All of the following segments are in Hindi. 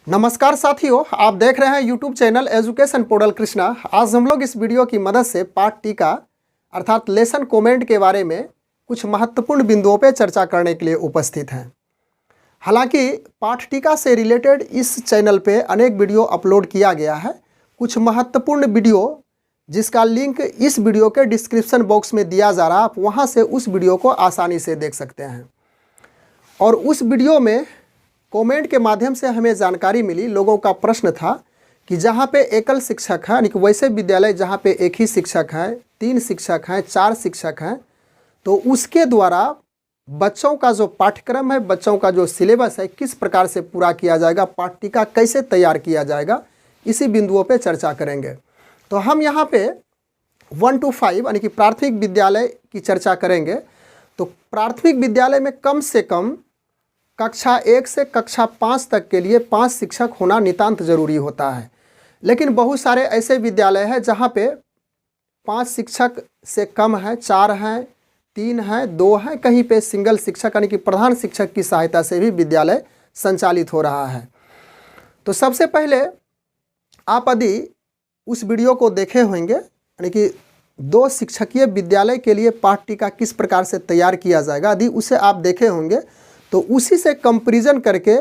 नमस्कार साथियों, आप देख रहे हैं YouTube channel education portal Krishna. आज हम लोग इस वीडियो की मदद से पाठ टीका अर्थात लेसन कमेंट के बारे में कुछ महत्वपूर्ण बिंदुओं पर चर्चा करने के लिए उपस्थित हैं। हालांकि पाठ टीका से रिलेटेड इस चैनल पे अनेक वीडियो अपलोड किया गया है। कुछ महत्वपूर्ण वीडियो जिसका लिंक इस वीडियो के डिस्क्रिप्शन बॉक्स में दिया जा रहा है, आप वहाँ से उस वीडियो को आसानी से देख सकते हैं। और उस वीडियो में कमेंट के माध्यम से हमें जानकारी मिली। लोगों का प्रश्न था कि जहाँ पे एकल शिक्षक है, यानी कि वैसे विद्यालय जहाँ पे एक ही शिक्षक है, 3 शिक्षक हैं, 4 शिक्षक हैं, तो उसके द्वारा बच्चों का जो पाठ्यक्रम है, बच्चों का जो सिलेबस है, किस प्रकार से पूरा किया जाएगा, पाठ टीका कैसे तैयार किया जाएगा, इसी बिंदुओं पे चर्चा करेंगे। तो हम यहाँ पे 1 to 5 यानी कि प्राथमिक विद्यालय की चर्चा करेंगे। तो प्राथमिक विद्यालय में कम से कम कक्षा 1 से कक्षा 5 तक के लिए 5 शिक्षक होना नितांत जरूरी होता है। लेकिन बहुत सारे ऐसे विद्यालय हैं जहाँ पे 5 शिक्षक से कम है, 4 हैं, 3 हैं, 2 हैं, कहीं पे सिंगल शिक्षक यानी कि प्रधान शिक्षक की सहायता से भी विद्यालय संचालित हो रहा है। तो सबसे पहले आप यदि उस वीडियो को देखे होंगे, यानी कि 2 शिक्षकीय विद्यालय के लिए पाठ टीका किस प्रकार से तैयार किया जाएगा, यदि उसे आप देखे होंगे तो उसी से कंपैरिजन करके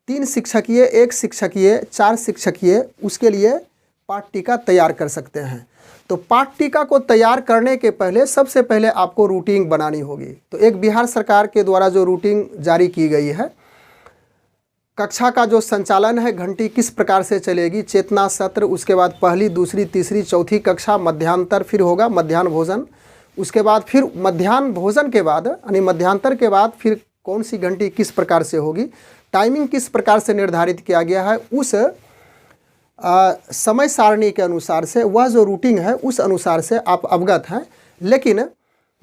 3 शिक्षकीय, 1 शिक्षकीय, 4 शिक्षकीय उसके लिए पाठ टीका तैयार कर सकते हैं। तो पाठ टीका को तैयार करने के पहले सबसे पहले आपको रूटीन बनानी होगी। तो एक बिहार सरकार के द्वारा जो रूटीन जारी की गई है, कक्षा का जो संचालन है, घंटी किस प्रकार से चलेगी, चेतना सत्र, उसके बाद पहली, दूसरी, तीसरी, चौथी कक्षा, मध्यांतर फिर होगा मध्याह्न भोजन, उसके बाद फिर मध्याह्न भोजन के बाद यानी मध्यांतर के बाद फिर कौन सी घंटी किस प्रकार से होगी, टाइमिंग किस प्रकार से निर्धारित किया गया है, उस समय सारणी के अनुसार से वह जो रूटीन है उस अनुसार से आप अवगत हैं। लेकिन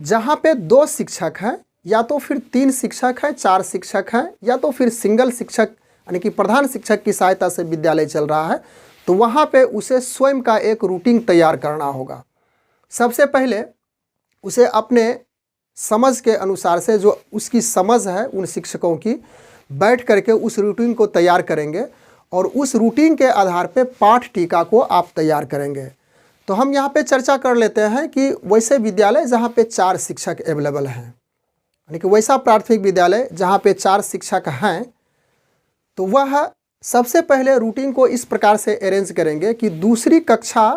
जहाँ पे 2 शिक्षक हैं, या तो फिर 3 शिक्षक हैं, 4 शिक्षक हैं, या तो फिर सिंगल शिक्षक यानी कि प्रधान शिक्षक की सहायता से विद्यालय चल रहा है, तो वहाँ पे उसे स्वयं का एक रूटीन तैयार करना होगा। सबसे पहले उसे अपने समझ के अनुसार से, जो उसकी समझ है उन शिक्षकों की, बैठ करके उस रूटीन को तैयार करेंगे और उस रूटीन के आधार पे पाठ टीका को आप तैयार करेंगे। तो हम यहाँ पे चर्चा कर लेते हैं कि वैसे विद्यालय जहाँ पे 4 शिक्षक अवेलेबल हैं, यानी कि वैसा प्राथमिक विद्यालय जहाँ पे 4 शिक्षक हैं, तो वह सबसे पहले रूटीन को इस प्रकार से अरेंज करेंगे कि दूसरी कक्षा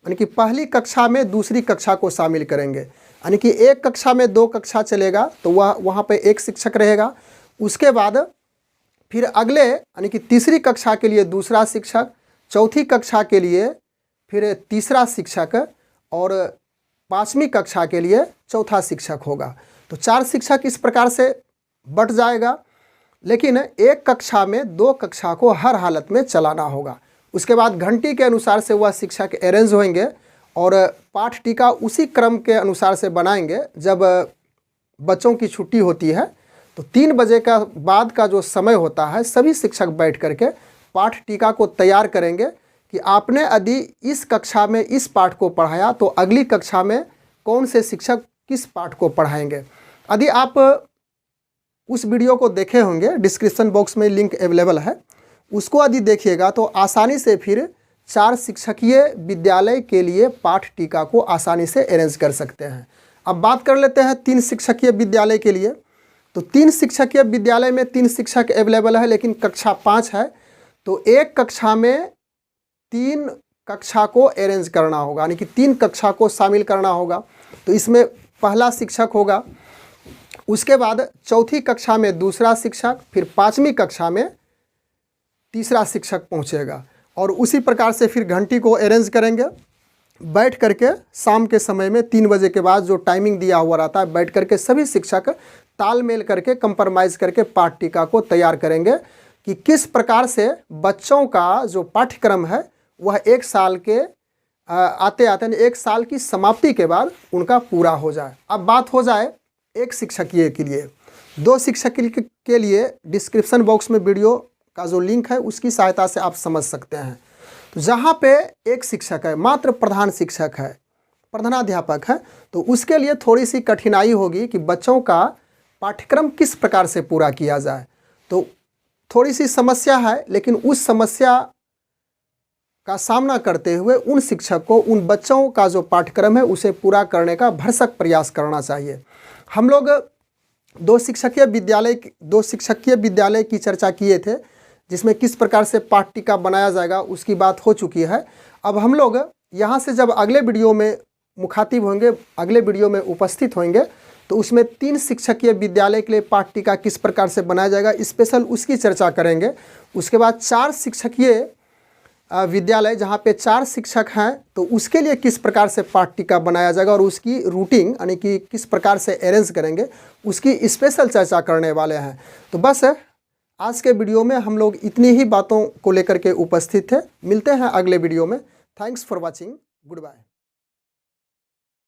यानी कि पहली कक्षा में दूसरी कक्षा को शामिल करेंगे, यानी कि एक कक्षा में 2 कक्षा चलेगा तो वह वहाँ पे 1 शिक्षक रहेगा। उसके बाद फिर अगले यानी कि तीसरी कक्षा के लिए दूसरा शिक्षक, चौथी कक्षा के लिए फिर तीसरा शिक्षक और 5वीं कक्षा के लिए चौथा शिक्षक होगा। तो 4 शिक्षक इस प्रकार से बट जाएगा। लेकिन एक कक्षा में 2 कक्षा को हर हालत में चलाना होगा। उसके बाद घंटी के अनुसार से वह शिक्षक अरेंज होंगे और पाठ टीका उसी क्रम के अनुसार से बनाएंगे। जब बच्चों की छुट्टी होती है तो 3 बजे का बाद का जो समय होता है, सभी शिक्षक बैठ करके पाठ टीका को तैयार करेंगे कि आपने यदि इस कक्षा में इस पाठ को पढ़ाया तो अगली कक्षा में कौन से शिक्षक किस पाठ को पढ़ाएंगे। यदि आप उस वीडियो को देखे होंगे, डिस्क्रिप्शन बॉक्स में लिंक अवेलेबल है, उसको यदि देखिएगा तो आसानी से फिर 4 शिक्षकीय विद्यालय के लिए पाठ टीका को आसानी से अरेंज कर सकते हैं। अब बात कर लेते हैं 3 शिक्षकीय विद्यालय के लिए। तो 3 शिक्षकीय विद्यालय में 3 शिक्षक अवेलेबल है, लेकिन कक्षा 5 है, तो एक कक्षा में 3 कक्षा को अरेंज करना होगा, यानी कि 3 कक्षा को शामिल करना होगा। तो इसमें पहला शिक्षक होगा, उसके बाद चौथी कक्षा में दूसरा शिक्षक, फिर 5वीं कक्षा में तीसरा शिक्षक पहुँचेगा और उसी प्रकार से फिर घंटी को अरेंज करेंगे। बैठ करके शाम के समय में 3 बजे के बाद जो टाइमिंग दिया हुआ रहता है, बैठ करके सभी शिक्षक तालमेल करके कंप्रोमाइज़ करके पाठ टीका को तैयार करेंगे कि किस प्रकार से बच्चों का जो पाठ्यक्रम है वह 1 साल के आते आते 1 साल की समाप्ति के बाद उनका पूरा हो जाए। अब बात हो जाए 1 शिक्षकीय के लिए। 2 शिक्षकीय के लिए डिस्क्रिप्शन बॉक्स में वीडियो का जो लिंक है उसकी सहायता से आप समझ सकते हैं। तो जहाँ पे 1 शिक्षक है, मात्र प्रधान शिक्षक है, प्रधानाध्यापक है, तो उसके लिए थोड़ी सी कठिनाई होगी कि बच्चों का पाठ्यक्रम किस प्रकार से पूरा किया जाए। तो थोड़ी सी समस्या है, लेकिन उस समस्या का सामना करते हुए उन शिक्षक को उन बच्चों का जो पाठ्यक्रम है उसे पूरा करने का भरसक प्रयास करना चाहिए। हम लोग दो शिक्षकीय विद्यालय की चर्चा किए थे, जिसमें किस प्रकार से पाठ्यटिका बनाया जाएगा उसकी बात हो चुकी है। अब हम लोग यहाँ से जब अगले वीडियो में मुखातिब होंगे, अगले वीडियो में उपस्थित होंगे, तो उसमें 3 शिक्षकीय विद्यालय के लिए पाठ्यटिका किस प्रकार से बनाया जाएगा स्पेशल उसकी चर्चा करेंगे। उसके बाद 4 शिक्षकीय विद्यालय जहाँ पे 4 शिक्षक हैं तो उसके लिए किस प्रकार से पाठ्यटिका बनाया जाएगा और उसकी रूटिंग यानी कि किस प्रकार से अरेंज करेंगे उसकी स्पेशल चर्चा करने वाले हैं। तो बस आज के वीडियो में हम लोग इतनी ही बातों को लेकर के उपस्थित थे। मिलते हैं अगले वीडियो में। Thanks for watching. Good bye.